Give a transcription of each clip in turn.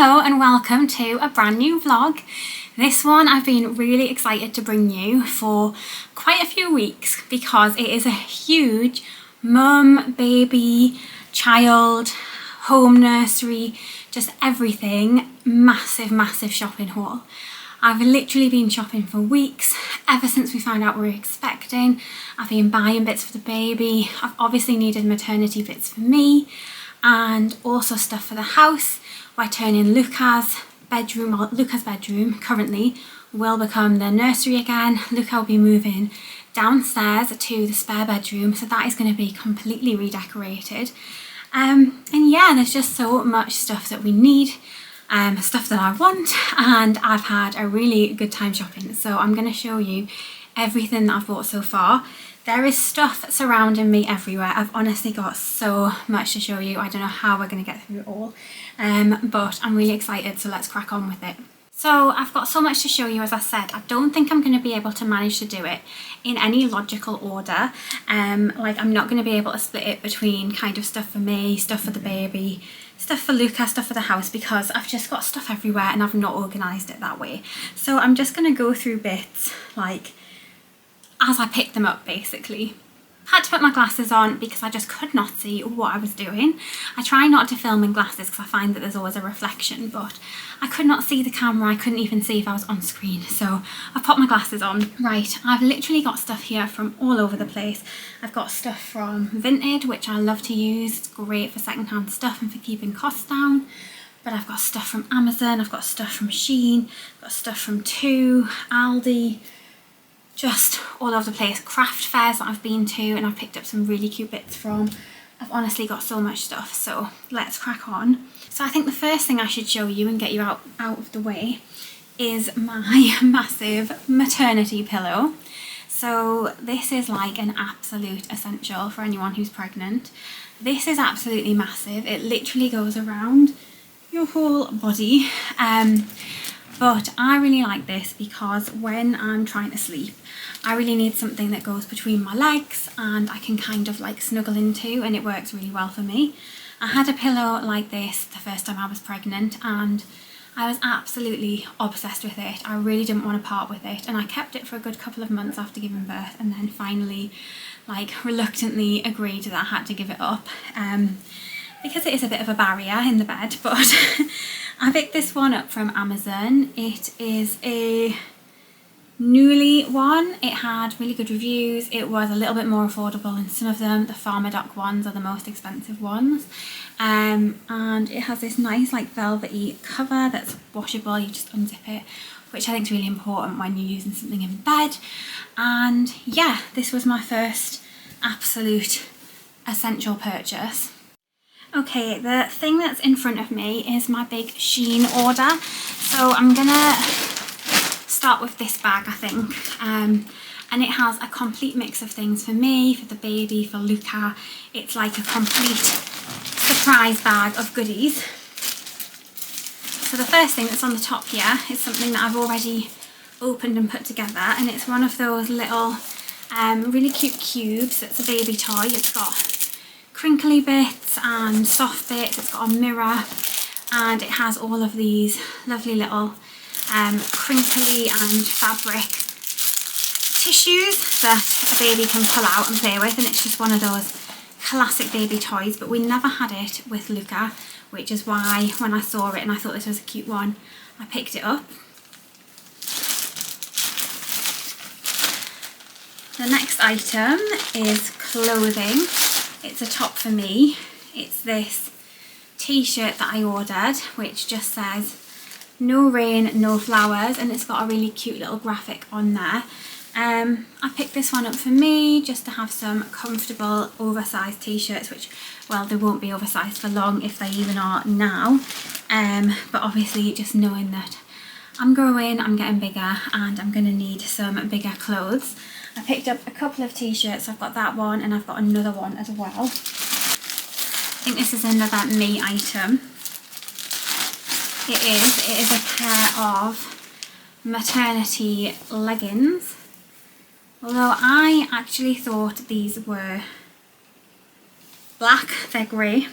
Hello and welcome to a brand new vlog. This one I've been really excited to bring you for quite a few weeks because it is a huge mum, baby, child, home nursery, just everything, massive shopping haul. I've literally been shopping for weeks, ever since we found out we were expecting. I've been buying bits for the baby. I've obviously needed maternity bits for me and also stuff for the house. We're turning Luca's bedroom currently will become the nursery again. Luca will be moving downstairs to the spare bedroom, so that is going to be completely redecorated. And yeah, there's just so much stuff that we need, stuff that I want, and I've had a really good time shopping. So I'm going to show you everything that I've bought so far. There is stuff surrounding me everywhere. I've honestly got so much to show you. I don't know how we're going to get through it all, but I'm really excited, so let's crack on with it. So I've got so much to show you, as I said. I don't think I'm going to be able to manage to do it in any logical order. Like I'm not going to be able to split it between kind of stuff for me, stuff for the baby, stuff for Luca, stuff for the house, because I've just got stuff everywhere and I've not organised it that way. So I'm just going to go through bits like as I picked them up, basically. Had to put my glasses on because I just could not see what I was doing. I try not to film in glasses because I find that there's always a reflection, but I could not see the camera. I couldn't even see if I was on screen, so I put my glasses on. Right, I've literally got stuff here from all over the place. I've got stuff from Vinted, which I love to use. It's great for secondhand stuff and for keeping costs down. But I've got stuff from Amazon, I've got stuff from Shein, I've got stuff from Aldi, just all over the place. Craft fairs that I've been to and I've picked up some really cute bits from. I've honestly got so much stuff, so let's crack on. So I think the first thing I should show you and get you out of the way is my massive maternity pillow. So this is like an absolute essential for anyone who's pregnant. This is absolutely massive. It literally goes around your whole body. But I really like this because when I'm trying to sleep, I really need something that goes between my legs and I can kind of like snuggle into, and it works really well for me. I had a pillow like this the first time I was pregnant and I was absolutely obsessed with it. I really didn't want to part with it, and I kept it for a good couple of months after giving birth, and then finally like reluctantly agreed that I had to give it up. Because it is a bit of a barrier in the bed, but I picked this one up from Amazon. It is a Newly one. It had really good reviews. It was a little bit more affordable than some of them. The Farmer Doc ones are the most expensive ones. And it has this nice like velvety cover that's washable. You just unzip it, which I think is really important when you're using something in bed. And yeah, this was my first absolute essential purchase. Okay, the thing that's in front of me is my big Shein order. So I'm gonna start with this bag, I think. And it has a complete mix of things for me, for the baby, for Luca. It's like a complete surprise bag of goodies. So the first thing that's on the top here is something that I've already opened and put together, and it's one of those little really cute cubes. It's a baby toy. It's got crinkly bits and soft bits. It's got a mirror and it has all of these lovely little crinkly and fabric tissues that a baby can pull out and play with, and it's just one of those classic baby toys. But we never had it with Luca, which is why when I saw it and I thought this was a cute one, I picked it up. The next item is clothing. It's a top for me. It's this t-shirt that I ordered, which just says no rain, no flowers, and it's got a really cute little graphic on there. I picked this one up for me just to have some comfortable oversized t-shirts, which, well, they won't be oversized for long if they even are now. But obviously just knowing that I'm growing, I'm getting bigger, and I'm going to need some bigger clothes. I picked up a couple of t-shirts. I've got that one and I've got another one as well. I think this is another me item. It is a pair of maternity leggings. Although I actually thought these were black, they're grey.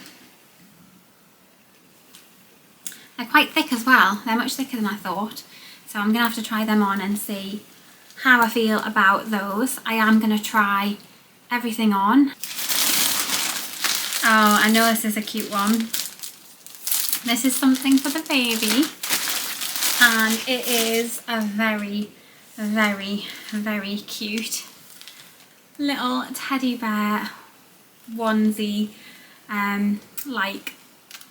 They're quite thick as well. They're much thicker than I thought. So I'm going to have to try them on and see how I feel about those. I am going to try everything on. Oh, I know this is a cute one. This is something for the baby. And it is a very, very, very cute little teddy bear onesie, like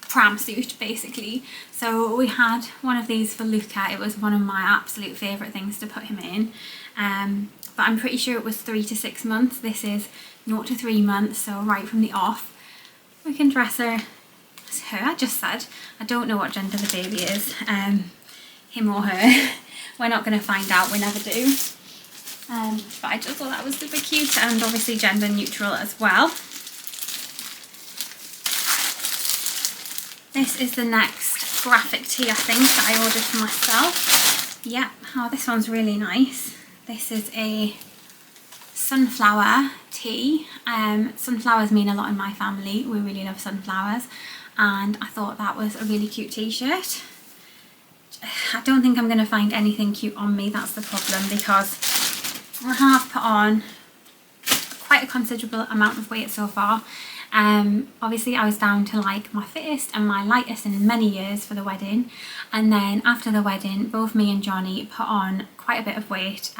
pram suit basically. So we had one of these for Luca. It was one of my absolute favourite things to put him in, but I'm pretty sure it was 3 to 6 months. This is 0 to 3 months, so right from the off we can dress her as her. I just said I don't know what gender the baby is, him or her. We're not going to find out, we never do. But I just thought that was super cute, and obviously gender neutral as well. This is the next graphic tee, I think, that I ordered for myself. Yeah, oh, this one's really nice. This is a sunflower tee. Sunflowers mean a lot in my family. We really love sunflowers, and I thought that was a really cute t-shirt. I don't think I'm going to find anything cute on me, that's the problem, because I have put on quite a considerable amount of weight so far. Obviously I was down to like my fittest and my lightest in many years for the wedding, and then after the wedding both me and Johnny put on quite a bit of weight,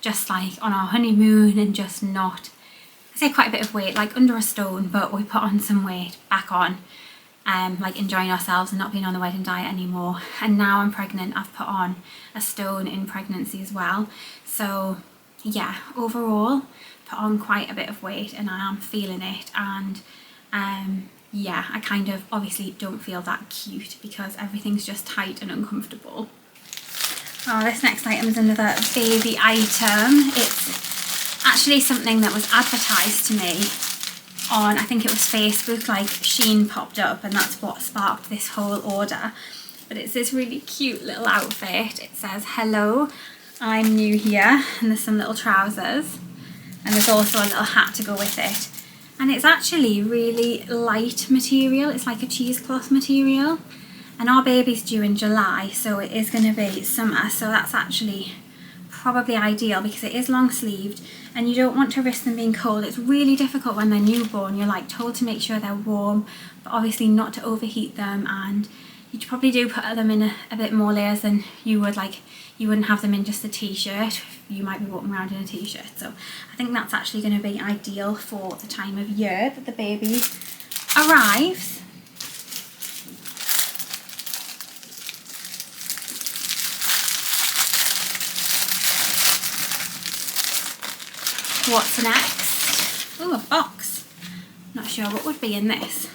just like on our honeymoon, and just not, I say quite a bit of weight, like under a stone, but we put on some weight back on, like enjoying ourselves and not being on the wedding diet anymore. And now I'm pregnant, I've put on a stone in pregnancy as well. So yeah, overall put on quite a bit of weight and I am feeling it, and yeah, I kind of obviously don't feel that cute because everything's just tight and uncomfortable. Oh, this next item is another baby item. It's actually something that was advertised to me on, I think it was Facebook, like Shein popped up, and that's what sparked this whole order. But it's this really cute little outfit. It says, "Hello, I'm new here," and there's some little trousers, and there's also a little hat to go with it. And it's actually really light material. It's like a cheesecloth material, and our baby's due in July, so it is going to be summer, so that's actually probably ideal because it is long sleeved and you don't want to risk them being cold. It's really difficult when they're newborn. You're like told to make sure they're warm, but obviously not to overheat them, and you probably do put them in a bit more layers than you would, like you wouldn't have them in just a t-shirt. You might be walking around in a t-shirt, so I think that's actually going to be ideal for the time of year that the baby arrives. What's next? Oh, a box. Not sure what would be in this.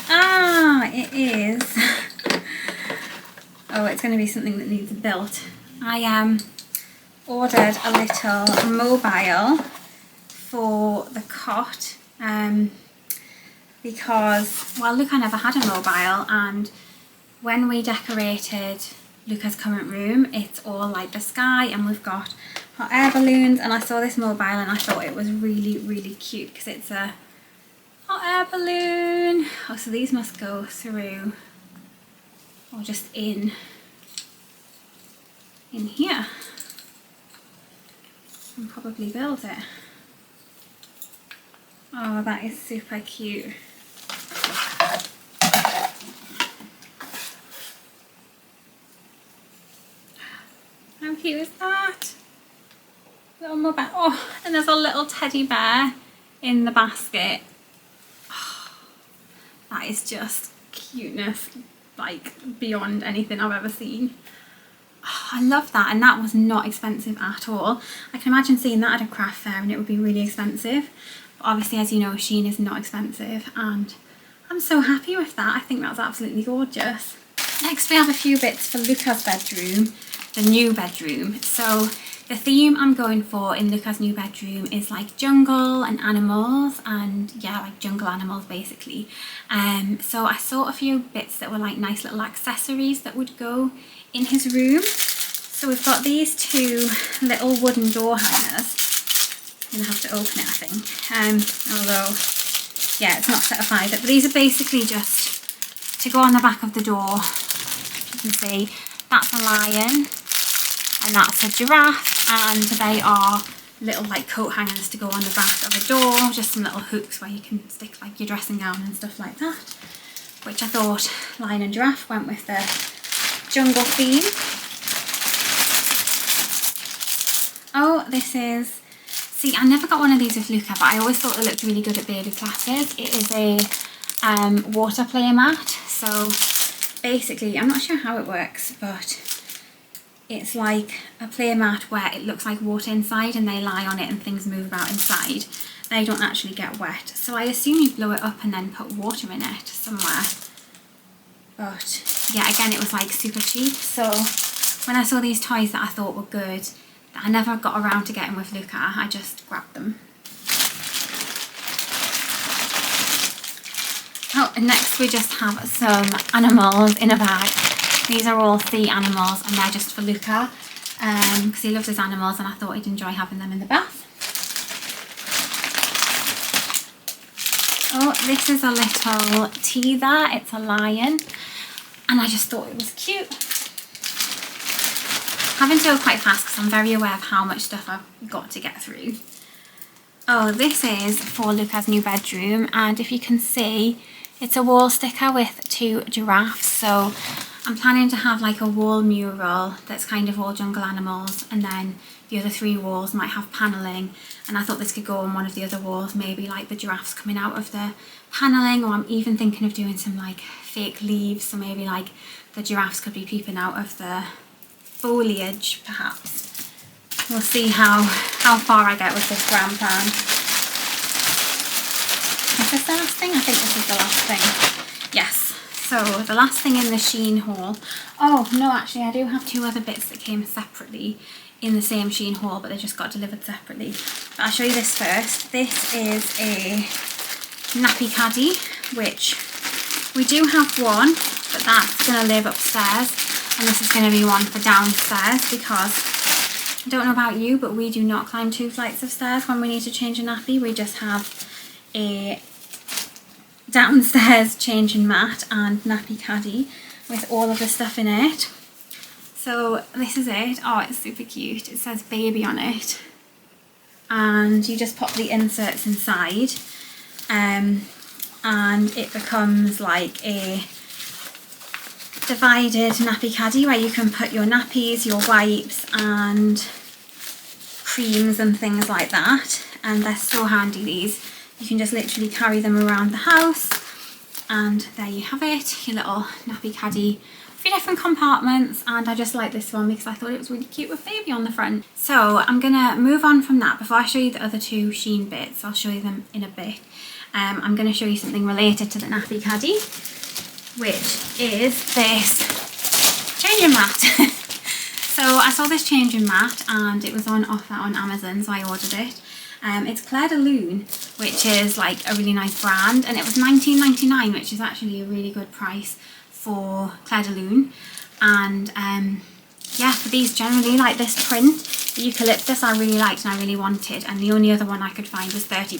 Ah, it is. Oh, it's going to be something that needs built. I ordered a little mobile for the cot, because, well, Luca never had a mobile, and when we decorated Luca's current room, it's all like the sky, and we've got hot air balloons, and I saw this mobile and I thought it was really, really cute because it's a hot air balloon. Oh, so these must go through, or just in here, and probably build it. Oh, that is super cute. How cute is that? Little mobile. Oh, and there's a little teddy bear in the basket. Oh, that is just cuteness, like beyond anything I've ever seen. Oh, I love that, and that was not expensive at all. I can imagine seeing that at a craft fair and it would be really expensive. But obviously, as you know, Shein is not expensive, and I'm so happy with that. I think that's absolutely gorgeous. Next we have a few bits for Luca's bedroom, the new bedroom. So the theme I'm going for in Luca's new bedroom is like jungle and animals, and yeah, like jungle animals basically. So I saw a few bits that were like nice little accessories that would go in his room. So we've got these two little wooden door hangers. I'm gonna have to open it, I think, although yeah, it's not certified, but these are basically just to go on the back of the door. You can see that's a lion and that's a giraffe, and they are little like coat hangers to go on the back of a door, just some little hooks where you can stick like your dressing gown and stuff like that, which I thought lion and giraffe went with the jungle theme. Oh, this is, see, I never got one of these with Luca, but I always thought they looked really good at baby classes. It is a water play mat. So basically, I'm not sure how it works, but it's like a play mat where it looks like water inside and they lie on it and things move about inside. They don't actually get wet. So I assume you blow it up and then put water in it somewhere. But yeah, again, it was like super cheap. So when I saw these toys that I thought were good, that I never got around to getting with Luca, I just grabbed them. Oh, and next we just have some animals in a bag. These are all sea animals and they're just for Luca because he loves his animals and I thought he'd enjoy having them in the bath. Oh, this is a little teether. It's a lion and I just thought it was cute. Having to go quite fast because I'm very aware of how much stuff I've got to get through. Oh, this is for Luca's new bedroom, and if you can see, it's a wall sticker with 2 giraffes. So I'm planning to have like a wall mural that's kind of all jungle animals, and then the other 3 walls might have panelling, and I thought this could go on one of the other walls, maybe like the giraffes coming out of the panelling, or I'm even thinking of doing some like fake leaves, so maybe like the giraffes could be peeping out of the foliage perhaps. We'll see how far I get with this grand plan. Is this the last thing? I think this is the last thing. Yes. So the last thing in the Shein haul. Oh no, actually I do have 2 other bits that came separately in the same Shein haul, but they just got delivered separately. But I'll show you this first. This is a nappy caddy, which we do have one, but that's going to live upstairs, and this is going to be one for downstairs because I don't know about you, but we do not climb 2 flights of stairs when we need to change a nappy. We just have a downstairs changing mat and nappy caddy with all of the stuff in it. So this is it. Oh, it's super cute. It says baby on it, and you just pop the inserts inside, and it becomes like a divided nappy caddy where you can put your nappies, your wipes and creams and things like that. And they're so handy, these. You can just literally carry them around the house, and there you have it, your little nappy caddy. 3 different compartments, and I just like this one because I thought it was really cute with baby on the front. So I'm gonna move on from that. Before I show you the other 2 Shein bits, I'll show you them in a bit. I'm gonna show you something related to the nappy caddy, which is this changing mat. So I saw this changing mat and it was on offer on Amazon, so I ordered it. It's Claire de Lune, which is like a really nice brand, and it was $19.99, which is actually a really good price for Claire de Lune. And yeah, for these generally, like this print, the eucalyptus, I really liked and I really wanted, and the only other one I could find was £30.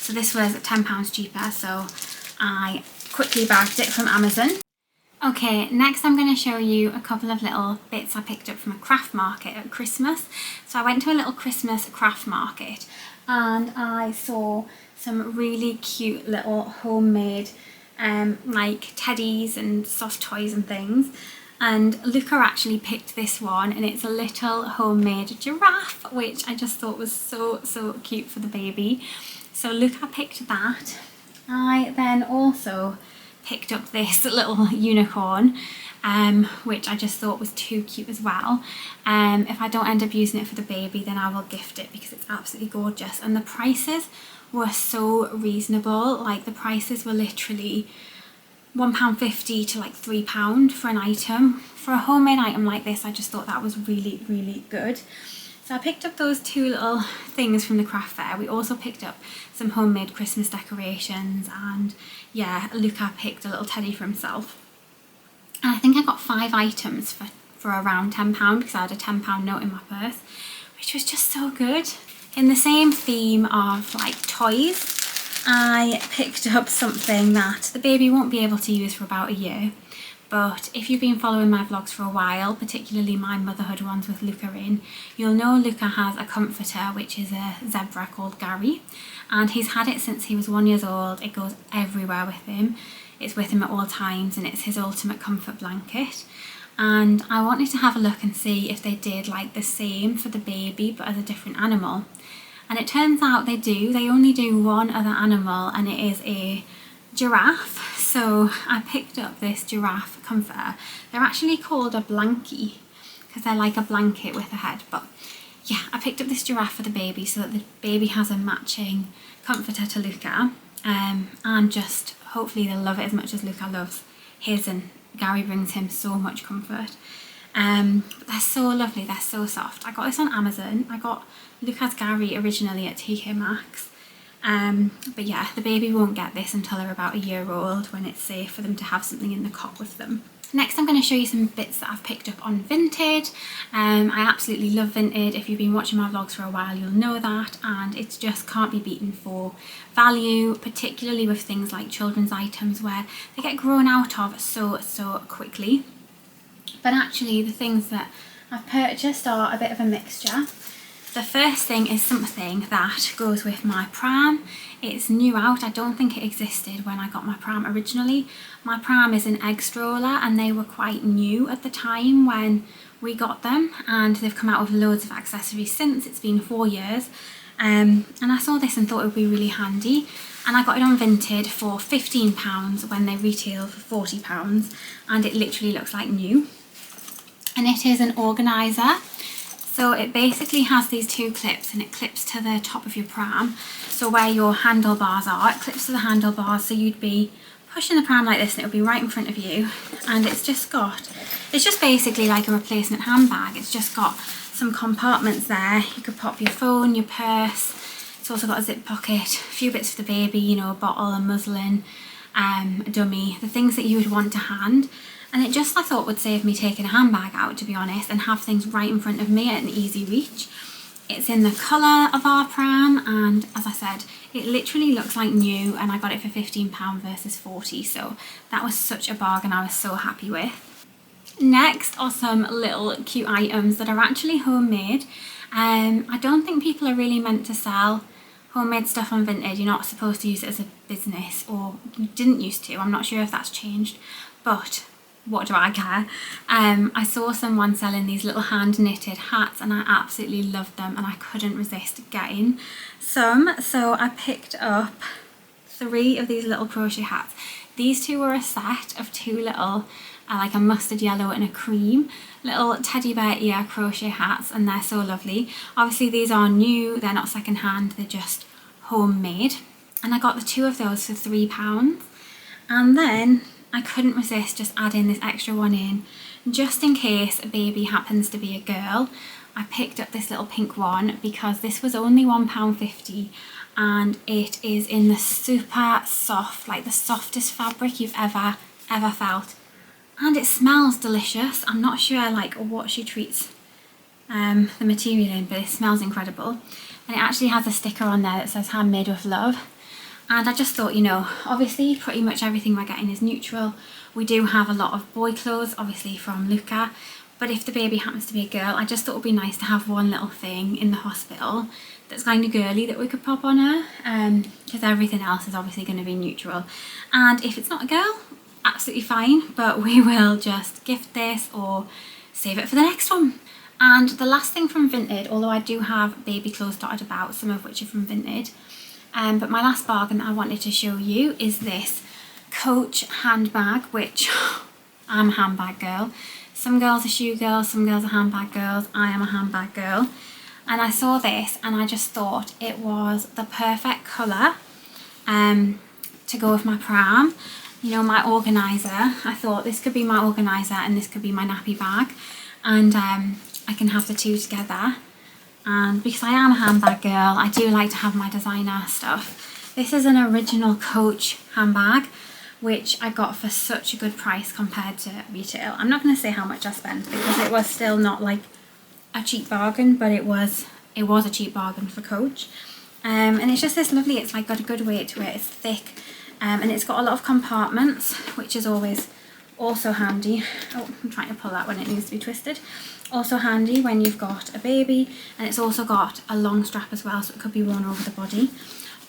So this was £10 cheaper, so I quickly bagged it from Amazon. Okay, next I'm going to show you a couple of little bits I picked up from a craft market at Christmas. So I went to a little Christmas craft market and I saw some really cute little homemade like teddies and soft toys and things. And Luca actually picked this one, and it's a little homemade giraffe, which I just thought was so cute for the baby. So Luca picked that. I then also picked up this little unicorn, which I just thought was too cute as well. If I don't end up using it for the baby, then I will gift it because it's absolutely gorgeous. And the prices were so reasonable. Like the prices were literally £1.50 to like £3 for an item. For a homemade item like this, I just thought that was really good. So I picked up those 2 little things from the craft fair. We also picked up some homemade Christmas decorations, and yeah, Luca picked a little teddy for himself. And I think I got 5 items for around £10 because I had a £10 note in my purse, which was just so good. In the same theme of like toys, I picked up something that the baby won't be able to use for about a year. But if you've been following my vlogs for a while, particularly my motherhood ones with Luca in, you'll know Luca has a comforter, which is a zebra called Gary. And he's had it since he was 1 year old. It goes everywhere with him. It's with him at all times, and it's his ultimate comfort blanket. And I wanted to have a look and see if they did like the same for the baby, but as a different animal. And it turns out they do. They only do one other animal, and it is a giraffe. So I picked up this giraffe comforter. They're actually called a blankie because they're like a blanket with a head. But yeah, I picked up this giraffe for the baby so that the baby has a matching comforter to Luca. And just hopefully they'll love it as much as Luca loves his, and Gary brings him so much comfort. But they're so lovely, they're so soft. I got this on Amazon. I got Luca's Gary originally at TK Maxx. But yeah, the baby won't get this until they're about a year old, when it's safe for them to have something in the cot with them. Next, I'm going to show you some bits that I've picked up on Vinted. I absolutely love Vinted. If you've been watching my vlogs for a while, you'll know that, and it just can't be beaten for value, particularly with things like children's items where they get grown out of so quickly. But actually the things that I've purchased are a bit of a mixture. The first thing is something that goes with my pram. It's new out. I don't think it existed when I got my pram originally. My pram is an egg stroller, and they were quite new at the time when we got them, and they've come out with loads of accessories since. It's been 4 years. And I saw this and thought it would be really handy, and I got it on Vinted for £15 when they retail for £40, and it literally looks like new. And it is an organiser. So it basically has these two clips, and it clips to the top of your pram. So where your handlebars are, it clips to the handlebars, so you'd be pushing the pram like this and it would be right in front of you. And it's just basically like a replacement handbag. It's just got some compartments there. You could pop your phone, your purse. It's also got a zip pocket, a few bits for the baby, you know, a bottle, a muslin, a dummy, the things that you would want to hand. And it just, I thought, would save me taking a handbag out, to be honest, and have things right in front of me at an easy reach. It's in the colour of our pram, and as I said, it literally looks like new, and I got it for £15 versus 40, so that was such a bargain. I was so happy with. Next are some little cute items that are actually homemade. I don't think people are really meant to sell homemade stuff on Vinted. You're not supposed to use it as a business, or you didn't used to. I'm not sure if that's changed, but what do I care? I saw someone selling these little hand knitted hats, and I absolutely loved them, and I couldn't resist getting some. So I picked up 3 of these little crochet hats. These two were a set of 2 little like a mustard yellow and a cream little teddy bear ear crochet hats, and they're so lovely. Obviously these are new, they're not second hand, they're just homemade, and I got the 2 of those for £3. And then I couldn't resist just adding this extra one in, just in case a baby happens to be a girl. I picked up this little pink one because this was only £1.50, and it is in the super soft, like the softest fabric you've ever felt, and it smells delicious. I'm not sure like what she treats the material in, but it smells incredible. And it actually has a sticker on there that says handmade with love. And I just thought, you know, obviously pretty much everything we're getting is neutral. We do have a lot of boy clothes, obviously from Luca, but if the baby happens to be a girl, I just thought it would be nice to have one little thing in the hospital that's kind of girly that we could pop on her, because everything else is obviously going to be neutral. And if it's not a girl, absolutely fine, but we will just gift this or save it for the next one. And the last thing from Vinted, although I do have baby clothes dotted about, some of which are from Vinted, but my last bargain that I wanted to show you is this Coach handbag, which I'm a handbag girl. Some girls are shoe girls, some girls are handbag girls. I am a handbag girl. And I saw this and I just thought it was the perfect colour to go with my pram. You know, my organiser. I thought this could be my organiser and this could be my nappy bag. And I can have the two together. And because I am a handbag girl, I do like to have my designer stuff. This is an original Coach handbag, which I got for such a good price compared to retail. I'm not going to say how much I spent because it was still not like a cheap bargain, but it was a cheap bargain for Coach. And it's just this lovely, it's like got a good weight to it, it's thick, and it's got a lot of compartments, which is always also handy. Oh, I'm trying to pull that when it needs to be twisted. Also handy when you've got a baby, and it's also got a long strap as well, so it could be worn over the body.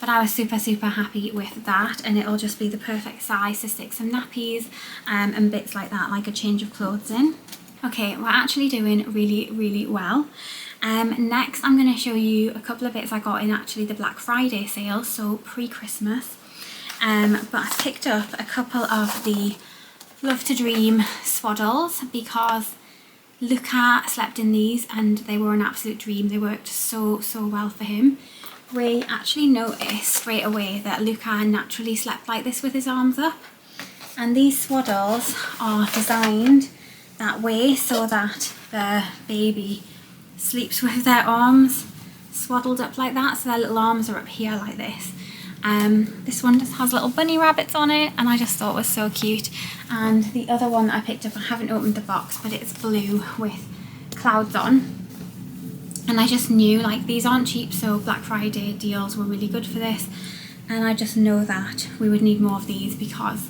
But I was super happy with that, and it'll just be the perfect size to stick some nappies and bits like that, like a change of clothes in. Okay, we're actually doing really well. Next I'm going to show you a couple of bits I got in actually the Black Friday sale, so pre-Christmas. But I picked up a couple of the Love to Dream swaddles because Luca slept in these and they were an absolute dream. They worked so well for him. We actually noticed straight away that Luca naturally slept like this with his arms up, and these swaddles are designed that way so that the baby sleeps with their arms swaddled up like that, so their little arms are up here like this. This one just has little bunny rabbits on it, and I just thought it was so cute. And the other one that I picked up, I haven't opened the box, but it's blue with clouds on. And I just knew, like, these aren't cheap, so Black Friday deals were really good for this. And I just know that we would need more of these because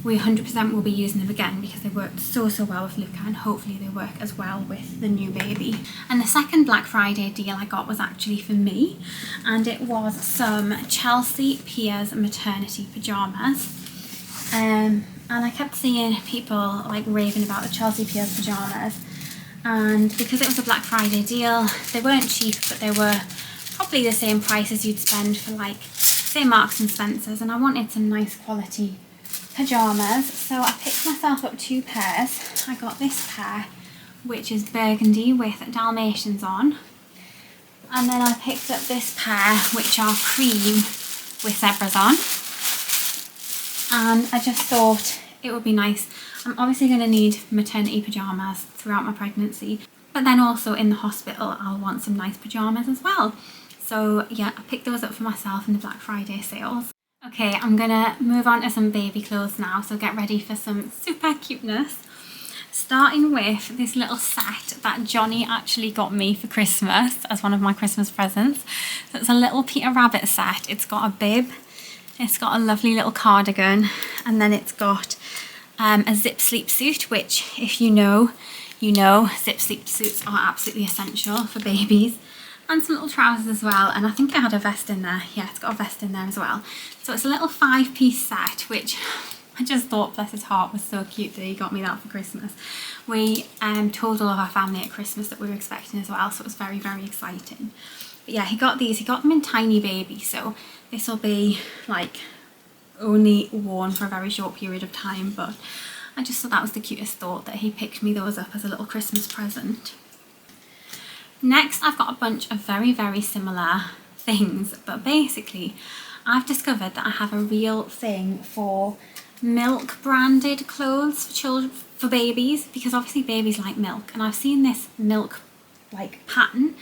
we 100% will be using them again because they worked so well with Luca, and hopefully they work as well with the new baby. And the second Black Friday deal I got was actually for me, and it was some Chelsea Piers maternity pyjamas. And I kept seeing people like raving about the Chelsea Piers pyjamas, and because it was a Black Friday deal, they weren't cheap, but they were probably the same price as you'd spend for, like, say, Marks and Spencer's, and I wanted some nice quality pyjamas, so I picked myself up 2 pairs. I got this pair, which is burgundy with Dalmatians on, and then I picked up this pair, which are cream with zebras on. And I just thought it would be nice. I'm obviously going to need maternity pyjamas throughout my pregnancy, but then also in the hospital I'll want some nice pyjamas as well. So yeah, I picked those up for myself in the Black Friday sales. Okay, I'm gonna move on to some baby clothes now, so get ready for some super cuteness. Starting with this little set that Johnny actually got me for Christmas as one of my Christmas presents. So it's a little Peter Rabbit set. It's got a bib, it's got a lovely little cardigan, and then it's got a zip sleep suit, which, if you know, zip sleep suits are absolutely essential for babies. And some little trousers as well, and I think it had a vest in there. Yeah, it's got a vest in there as well. So it's a little 5-piece set, which I just thought, bless his heart, was so cute that he got me that for Christmas. We told all of our family at Christmas that we were expecting as well, so it was very exciting. But yeah, he got them in tiny baby, so this will be like only worn for a very short period of time, but I just thought that was the cutest thought, that he picked me those up as a little Christmas present. Next, I've got a bunch of very similar things, but basically I've discovered that I have a real thing for milk branded clothes for children, for babies, because obviously babies like milk, and I've seen this milk like pattern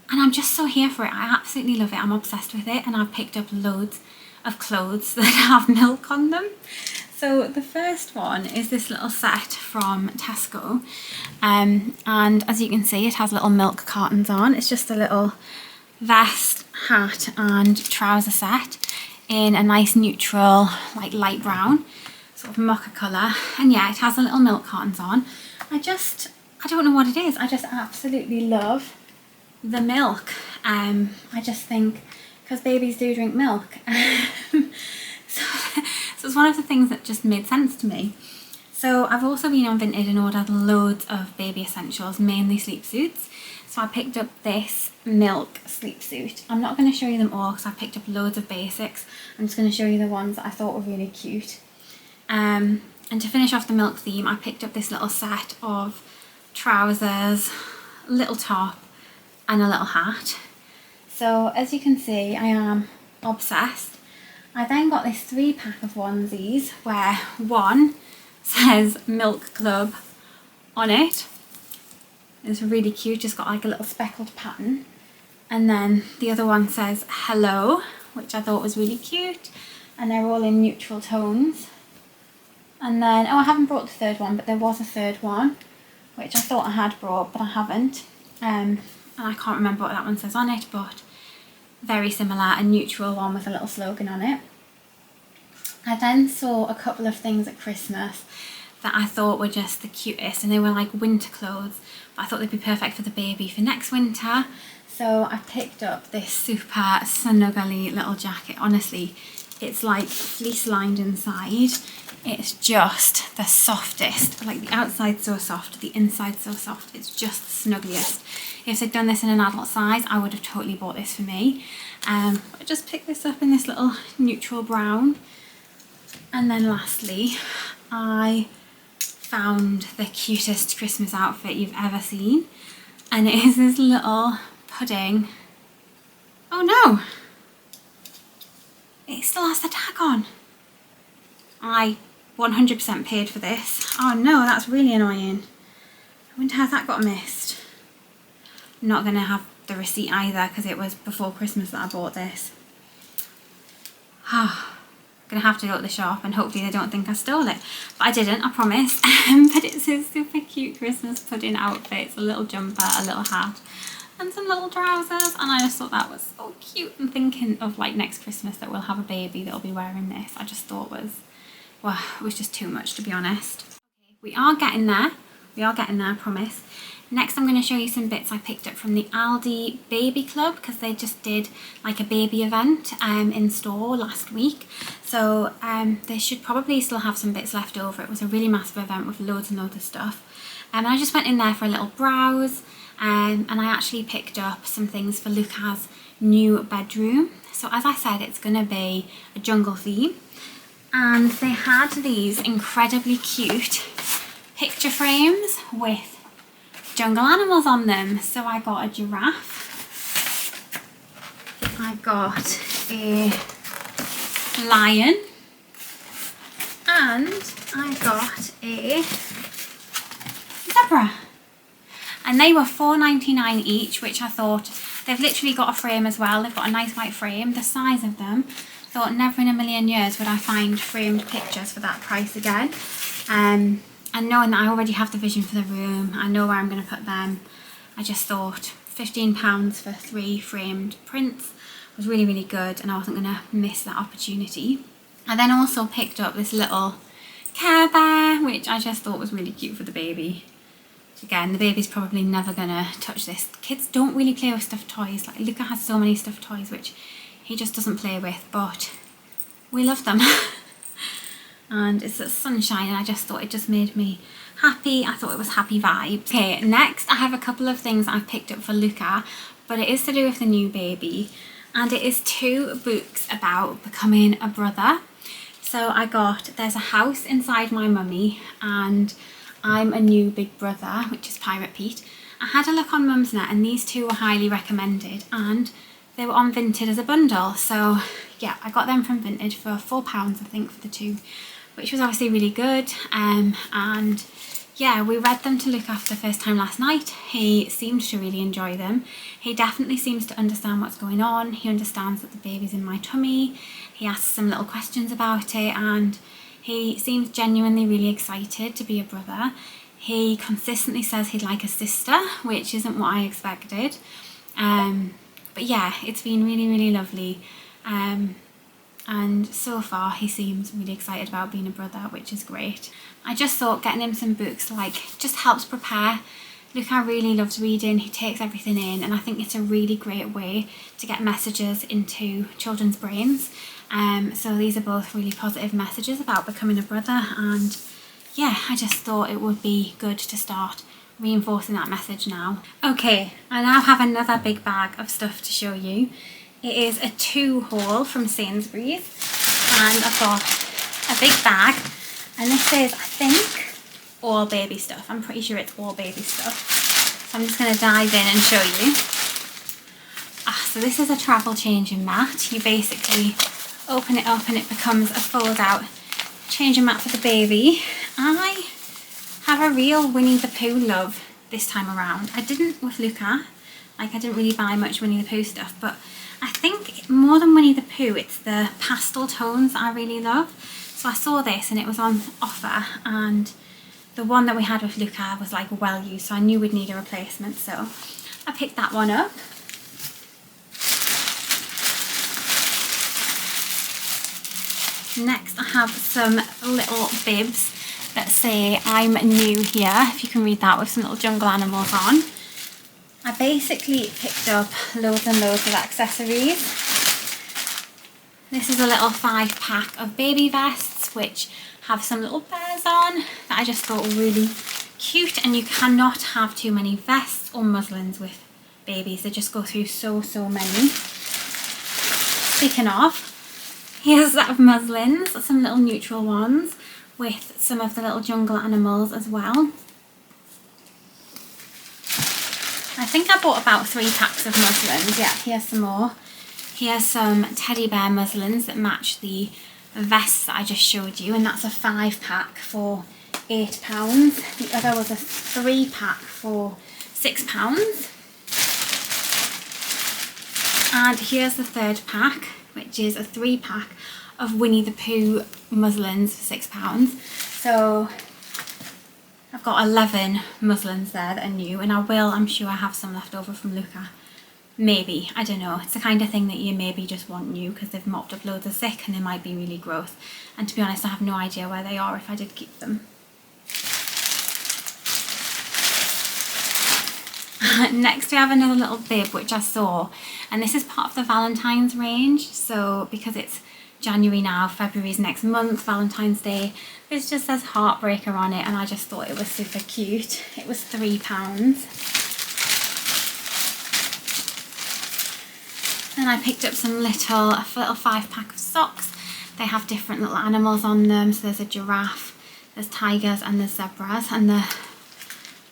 and I'm just so here for it. I absolutely love it. I'm obsessed with it, and I've picked up loads of clothes that have milk on them. So the first one is this little set from Tesco, and as you can see, it has little milk cartons on. It's just a little vest, hat and trouser set in a nice neutral, like light brown, sort of mocha colour, and yeah, it has a little milk cartons on. I don't know what it is, I just absolutely love the milk. I just think, because babies do drink milk, so it's one of the things that just made sense to me. So I've also been on Vinted and ordered loads of baby essentials, mainly sleep suits. So I picked up this milk sleep suit. I'm not going to show you them all because I picked up loads of basics. I'm just going to show you the ones that I thought were really cute. And to finish off the milk theme, I picked up this little set of trousers, a little top and a little hat. So as you can see, I am obsessed. I then got this 3-pack of onesies where one says Milk Club on it. It's really cute, just got like a little speckled pattern. And then the other one says hello, which I thought was really cute. And they're all in neutral tones. And then, oh, I haven't brought the third one, but there was a third one, which I thought I had brought, but I haven't. And I can't remember what that one says on it, but very similar, a neutral one with a little slogan on it. I then saw a couple of things at Christmas that I thought were just the cutest, and they were like winter clothes, but I thought they'd be perfect for the baby for next winter. So I picked up this super snuggly little jacket. Honestly, it's like fleece lined inside. It's just the softest, like the outside's so soft, the inside's so soft. It's just the snuggliest. If they'd done this in an adult size, I would have totally bought this for me. I just picked this up in this little neutral brown. And then lastly, I found the cutest Christmas outfit you've ever seen. And it is this little pudding. Oh no! It still has the tag on. I 100% paid for this. Oh no, that's really annoying. I wonder how that got missed. I'm not going to have the receipt either because it was before Christmas that I bought this. Gonna have to go to the shop and hopefully they don't think I stole it, but I didn't, I promise. But it's a super cute Christmas pudding outfit. It's a little jumper, a little hat and some little trousers, and I just thought that was so cute. And thinking of like next Christmas that we'll have a baby that'll be wearing this, I just thought was, well, it was just too much, to be honest. We are getting there, I promise. Next I'm going to show you some bits I picked up from the Aldi Baby Club, because they just did like a baby event in store last week. So they should probably still have some bits left over. It was a really massive event with loads and loads of stuff. And I just went in there for a little browse, and I actually picked up some things for Luca's new bedroom. So as I said, it's going to be a jungle theme. And they had these incredibly cute picture frames with jungle animals on them. So I got a giraffe, I got a lion, and I got a zebra. And they were $4.99 each, which I thought, they've literally got a frame as well. They've got a nice white frame, the size of them. Thought never in a million years would I find framed pictures for that price again. And knowing that I already have the vision for the room, I know where I'm going to put them, I just thought £15 for 3 framed prints was really, really good, and I wasn't going to miss that opportunity. I then also picked up this little Care Bear, which I just thought was really cute for the baby. Again, the baby's probably never going to touch this. Kids don't really play with stuffed toys. Like Luca has so many stuffed toys which he just doesn't play with, but we love them. And it's the sunshine, and I just thought it just made me happy. I thought it was happy vibes. Okay, next I have a couple of things I've picked up for Luca, but it is to do with the new baby, and it is 2 books about becoming a brother. So I got There's a House Inside My Mummy and I'm a New Big Brother, which is Pirate Pete. I had a look on Mumsnet and these 2 were highly recommended, and they were on Vinted as a bundle. So yeah, I got them from Vinted for £4 I think for the 2, which was obviously really good. And yeah, we read them to Luca for the first time last night. He seemed to really enjoy them. He definitely seems to understand what's going on. He understands that the baby's in my tummy. He asks some little questions about it, and he seems genuinely really excited to be a brother. He consistently says he'd like a sister, which isn't what I expected. But yeah, it's been really, really lovely. And so far he seems really excited about being a brother, which is great. I just thought getting him some books just helps prepare. Luca really loves reading, he takes everything in, and I think it's a really great way to get messages into children's brains. So these are both really positive messages about becoming a brother, and yeah, I just thought it would be good to start reinforcing that message now. Okay, I now have another big bag of stuff to show you. It is a 2 haul from Sainsbury's, and I've got a big bag, and this is, I think, all baby stuff. I'm pretty sure it's all baby stuff. So I'm just going to dive in and show you. So this is a travel changing mat. You basically open it up and it becomes a fold out changing mat for the baby. I have a real Winnie the Pooh love this time around. I didn't with Luca. I didn't really buy much Winnie the Pooh stuff, but I think more than Winnie the Pooh, it's the pastel tones that I really love. So I saw this and it was on offer, and the one that we had with Luca was well used, so I knew we'd need a replacement, so I picked that one up. Next I have some little bibs that say I'm new here, if you can read that, with some little jungle animals on. I basically picked up loads and loads of accessories. This is a little 5-pack of baby vests which have some little bears on that I just thought were really cute, and you cannot have too many vests or muslins with babies. They just go through so many. Speaking of, here's that of muslins, some little neutral ones with some of the little jungle animals as well. I think I bought about 3 packs of muslins. Yeah, here's some more. Here's some teddy bear muslins that match the vests that I just showed you, and that's a 5-pack for £8. The other was a 3-pack for £6. And here's the 3rd pack, which is a 3-pack of Winnie the Pooh muslins for £6. So I've got 11 muslins there that are new, and I'm sure I have some left over from Luca. Maybe, I don't know. It's the kind of thing that you maybe just want new because they've mopped up loads of sick and they might be really gross. And to be honest, I have no idea where they are if I did keep them. Next we have another little bib which I saw, and this is part of the Valentine's range. So because it's January now, February's next month, Valentine's Day, this just says Heartbreaker on it, and I just thought it was super cute. It was £3. Then I picked up some little 5-pack of socks. They have different little animals on them. So there's a giraffe, there's tigers and there's zebras, and the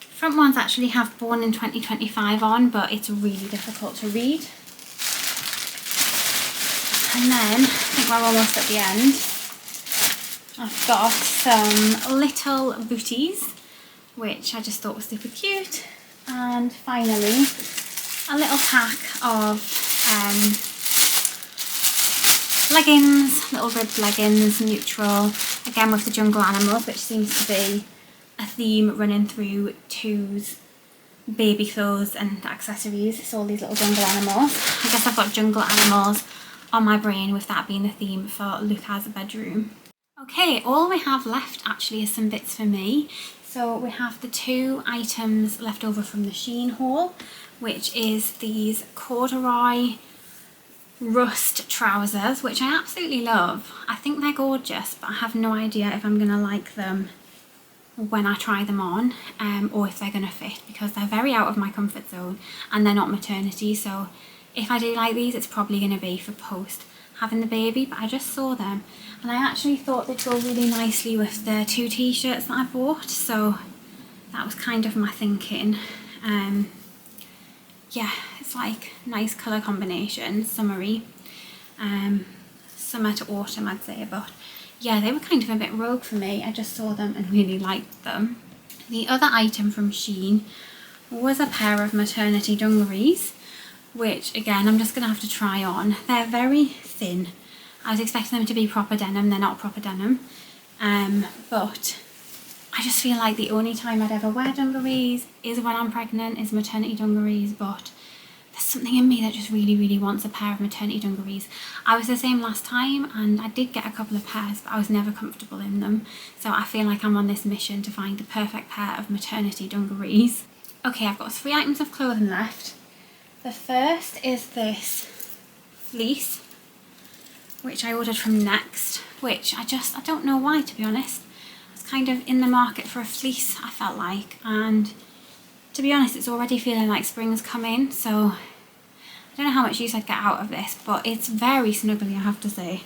front ones actually have born in 2025 on, but it's really difficult to read. And then, I think we're almost at the end, I've got some little booties, which I just thought was super cute. And finally, a little pack of leggings, little ribbed leggings, neutral, again with the jungle animals, which seems to be a theme running through Two's baby clothes and accessories. It's all these little jungle animals. I guess I've got jungle animals on my brain, with that being the theme for Luca's bedroom. Okay, all we have left actually is some bits for me. So we have the 2 items left over from the Shein haul, which is these corduroy rust trousers, which I absolutely love. I think they're gorgeous, but I have no idea if I'm gonna like them when I try them on, or if they're gonna fit, because they're very out of my comfort zone and they're not maternity. So if I do like these, it's probably gonna be for post having the baby. But I just saw them and I actually thought they'd go really nicely with the 2 t-shirts that I bought, so that was kind of my thinking. Yeah, it's like nice colour combination, summery, summer to autumn I'd say. But yeah, they were kind of a bit rogue for me. I just saw them and really liked them. The other item from Shein was a pair of maternity dungarees, which again I'm just gonna have to try on. They're very thin. I was expecting them to be proper denim. They're not proper denim, but I just feel like the only time I'd ever wear dungarees is when I'm pregnant, is maternity dungarees. But there's something in me that just really wants a pair of maternity dungarees. I was the same last time and I did get a couple of pairs, but I was never comfortable in them. So I feel like I'm on this mission to find the perfect pair of maternity dungarees. Okay, I've got 3 items of clothing left. The first is this fleece, which I ordered from Next, which I don't know why, to be honest. Kind of in the market for a fleece, I felt like, and to be honest it's already feeling like spring's coming, so I don't know how much use I'd get out of this, but it's very snuggly, I have to say.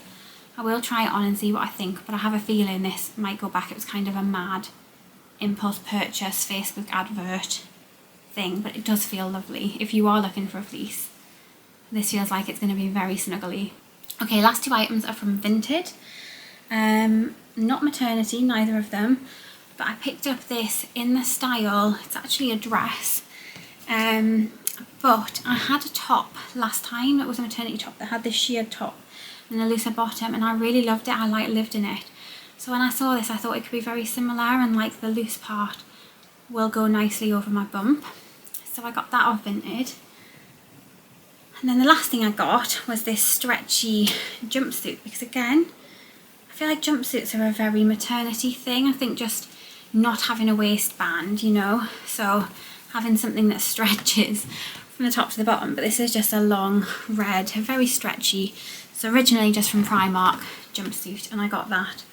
I will try it on and see what I think, but I have a feeling this might go back. It was kind of a mad impulse purchase Facebook advert thing, but it does feel lovely. If you are looking for a fleece, this feels like it's going to be very snuggly. Okay, last 2 items are from Vinted. Not maternity, neither of them, but I picked up this in the style, it's actually a dress, but I had a top last time that was a maternity top that had this sheared top and a looser bottom, and I really loved it. I lived in it. So when I saw this I thought it could be very similar, and like the loose part will go nicely over my bump, so I got that off Vinted. And then the last thing I got was this stretchy jumpsuit, because again I feel like jumpsuits are a very maternity thing. I think just not having a waistband, you know, so having something that stretches from the top to the bottom. But this is just a long red, very stretchy. It's originally just from Primark jumpsuit, and I got that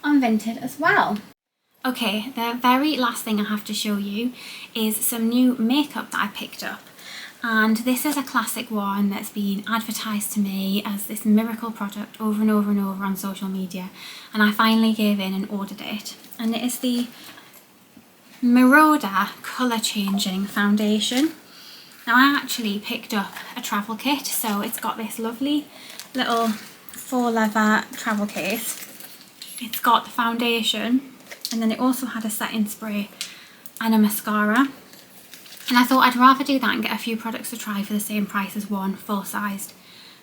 on Vinted as well. Okay, the very last thing I have to show you is some new makeup that I picked up. And this is a classic one that's been advertised to me as this miracle product over and over and over on social media. And I finally gave in and ordered it. And it is the Marauder Colour Changing Foundation. Now I actually picked up a travel kit, so it's got this lovely little faux leather travel case. It's got the foundation, and then it also had a setting spray and a mascara. And I thought I'd rather do that and get a few products to try for the same price as one full-sized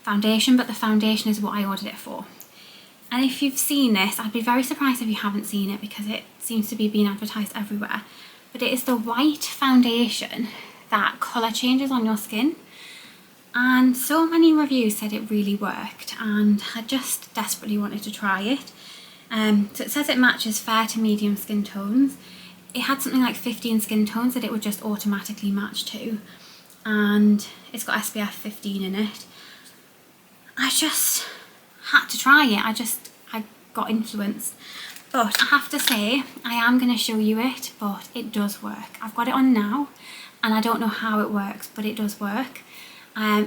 foundation, but the foundation is what I ordered it for. And if you've seen this, I'd be very surprised if you haven't seen it because it seems to be being advertised everywhere. But it is the white foundation that colour changes on your skin. And so many reviews said it really worked, and I just desperately wanted to try it. So it says it matches fair to medium skin tones. It had something like 15 skin tones that it would just automatically match to, and it's got SPF 15 in it. I just had to try it. I got influenced. But I have to say, I am going to show you it, but it does work. I've got it on now, and I don't know how it works, but it does work.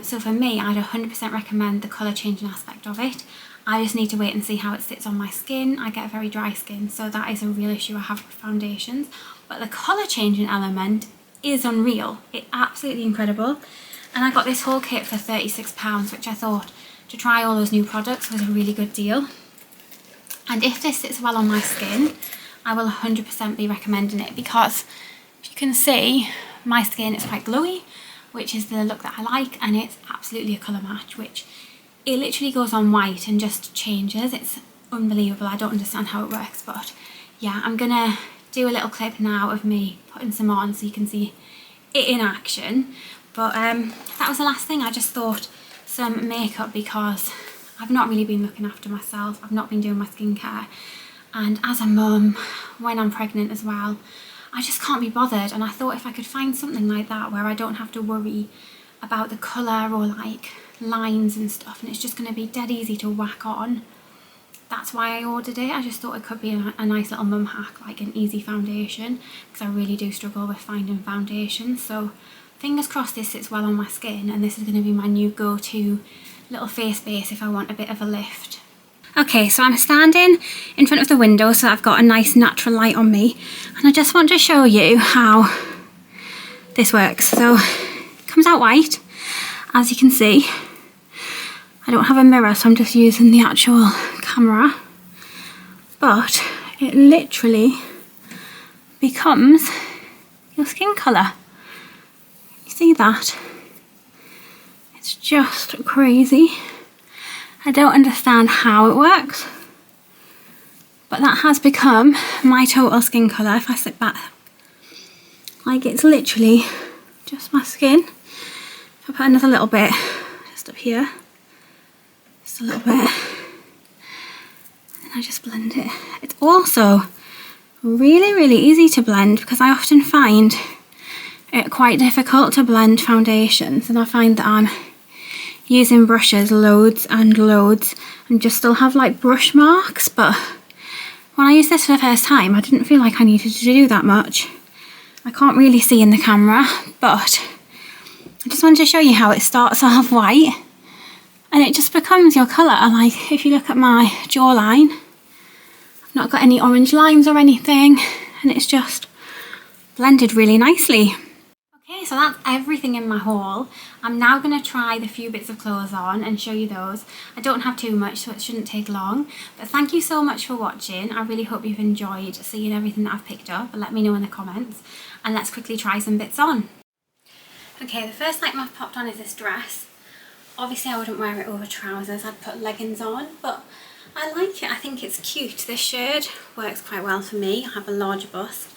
So for me, I'd 100% recommend the colour changing aspect of it. I just need to wait and see how it sits on my skin. I get very dry skin, so that is a real issue I have with foundations. But the colour changing element is unreal. It's absolutely incredible. And I got this whole kit for £36, which I thought to try all those new products was a really good deal. And if this sits well on my skin, I will 100% be recommending it, because if you can see, my skin is quite glowy, which is the look that I like, and it's absolutely a colour match, which it literally goes on white and just changes. It's unbelievable. I don't understand how it works, but yeah, I'm gonna do a little clip now of me putting some on so you can see it in action. But that was the last thing. I just thought some makeup, because I've not really been looking after myself. I've not been doing my skincare, and as a mum, when I'm pregnant as well, I just can't be bothered. And I thought if I could find something like that where I don't have to worry about the colour or like lines and stuff, and it's just going to be dead easy to whack on, that's why I ordered it. I just thought it could be a nice little mum hack, like an easy foundation, because I really do struggle with finding foundations. So fingers crossed this sits well on my skin, and this is going to be my new go-to little face base if I want a bit of a lift. Okay, so I'm standing in front of the window, so I've got a nice natural light on me, and I just want to show you how this works. So it comes out white, as you can see. I don't have a mirror, so I'm just using the actual camera, but it literally becomes your skin colour. You see that? It's just crazy. I don't understand how it works, but that has become my total skin colour. If I sit back, like, it's literally just my skin. If I put another little bit just up here, just a little bit, and I just blend it. It's also really easy to blend, because I often find it quite difficult to blend foundations, and I find that I'm using brushes loads and loads and just still have like brush marks. But when I used this for the first time, I didn't feel like I needed to do that much. I can't really see in the camera, but I just wanted to show you how it starts off white and it just becomes your colour. Like, if you look at my jawline, I've not got any orange lines or anything, and it's just blended really nicely. Okay, so that's everything in my haul. I'm now going to try the few bits of clothes on and show you those. I don't have too much, so it shouldn't take long. But thank you so much for watching. I really hope you've enjoyed seeing everything that I've picked up. Let me know in the comments. And let's quickly try some bits on. Okay, the first item I've popped on is this dress. Obviously I wouldn't wear it over trousers. I'd put leggings on, but I like it. I think it's cute. This shirt works quite well for me. I have a large bust.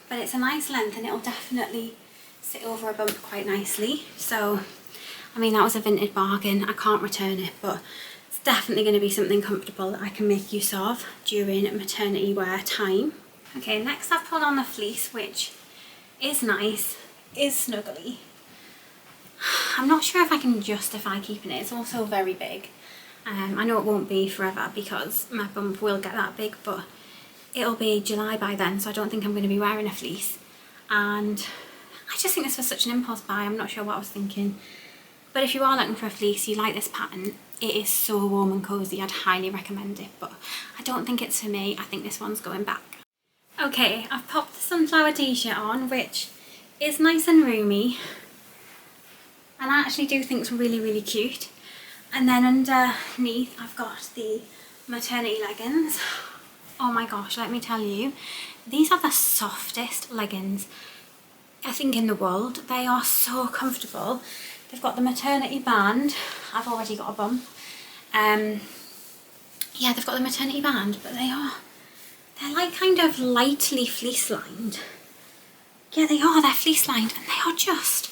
But it's a nice length and it'll definitely sit over a bump quite nicely. So, I mean, that was a vintage bargain. I can't return it, but it's definitely going to be something comfortable that I can make use of during maternity wear time. Okay, next I've pulled on the fleece, which is nice, is snuggly. I'm not sure if I can justify keeping it. It's also very big. I know it won't be forever because my bump will get that big, but it'll be July by then, so I don't think I'm going to be wearing a fleece. And I just think this was such an impulse buy. I'm not sure what I was thinking. But if you are looking for a fleece, you like this pattern, it is so warm and cozy. I'd highly recommend it, but I don't think it's for me. I think this one's going back. Okay, I've popped the sunflower t-shirt on, which is nice and roomy. And I actually do think it's really, really cute. And then underneath I've got the maternity leggings. Oh my gosh, let me tell you, these are the softest leggings I think in the world. They are so comfortable. They've got the maternity band. I've already got a bump. Yeah, they've got the maternity band, but they're like kind of lightly fleece lined. Yeah, they are, they're fleece lined, and they are just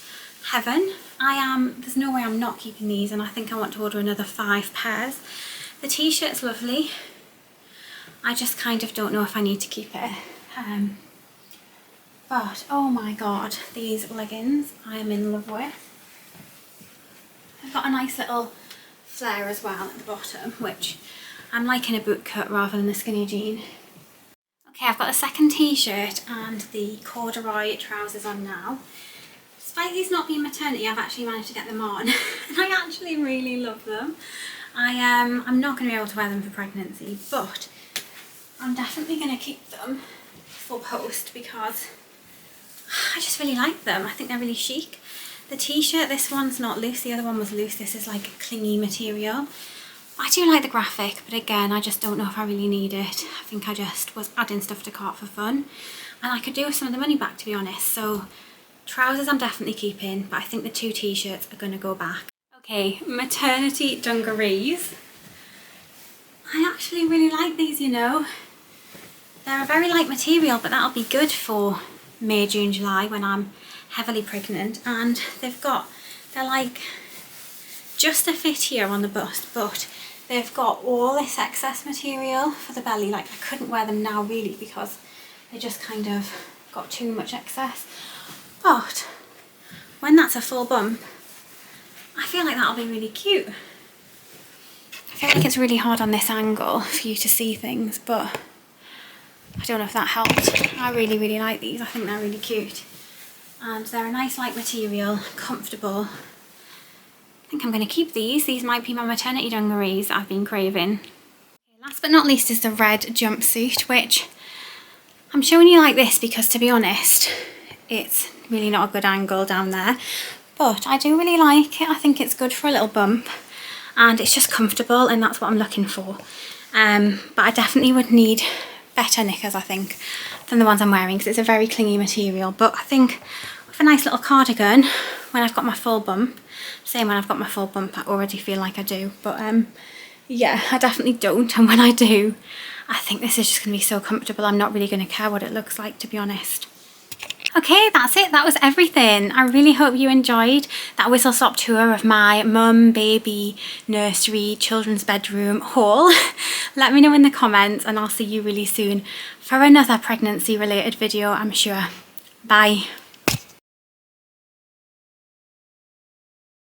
heaven. There's no way I'm not keeping these, and I think I want to order another 5 pairs. The t-shirt's lovely. I just kind of don't know if I need to keep it. But oh my god, these leggings I am in love with. They've got a nice little flare as well at the bottom, which I'm liking a boot cut rather than a skinny jean. Okay, I've got the second t-shirt and the corduroy trousers on now. Despite these not being maternity, I've actually managed to get them on, and I actually really love them. I'm not going to be able to wear them for pregnancy, but I'm definitely going to keep them for post because I just really like them. I think they're really chic. The t-shirt, this one's not loose, the other one was loose. This is like a clingy material. I do like the graphic, but again, I just don't know if I really need it. I think I just was adding stuff to cart for fun, and I could do with some of the money back, to be honest. So trousers I'm definitely keeping, but I think the 2 t-shirts are going to go back. Okay, maternity dungarees. I actually really like these, you know. They're a very light material, but that'll be good for May, June, July when I'm heavily pregnant. And they're like just a fit here on the bust, but they've got all this excess material for the belly. Like, I couldn't wear them now really because they just kind of got too much excess. But when that's a full bump, I feel like that'll be really cute. I feel like it's really hard on this angle for you to see things, but I don't know if that helped. I really, really like these. I think they're really cute. And they're a nice light material, comfortable. I think I'm going to keep these. These might be my maternity dungarees that I've been craving. Okay, last but not least is the red jumpsuit, which I'm showing you like this because, to be honest, it's really not a good angle down there. But I do really like it. I think it's good for a little bump. And it's just comfortable, and that's what I'm looking for. But I definitely would need better knickers, I think, than the ones I'm wearing because it's a very clingy material. But I think with a nice little cardigan, when I've got my full bump, same when I've got my full bump, I already feel like I do. But yeah, I definitely don't. And when I do, I think this is just going to be so comfortable. I'm not really going to care what it looks like, to be honest. Okay, that's it. That was everything. I really hope you enjoyed that whistle-stop tour of my mum, baby, nursery, children's bedroom haul. Let me know in the comments, and I'll see you really soon for another pregnancy related video, I'm sure. Bye.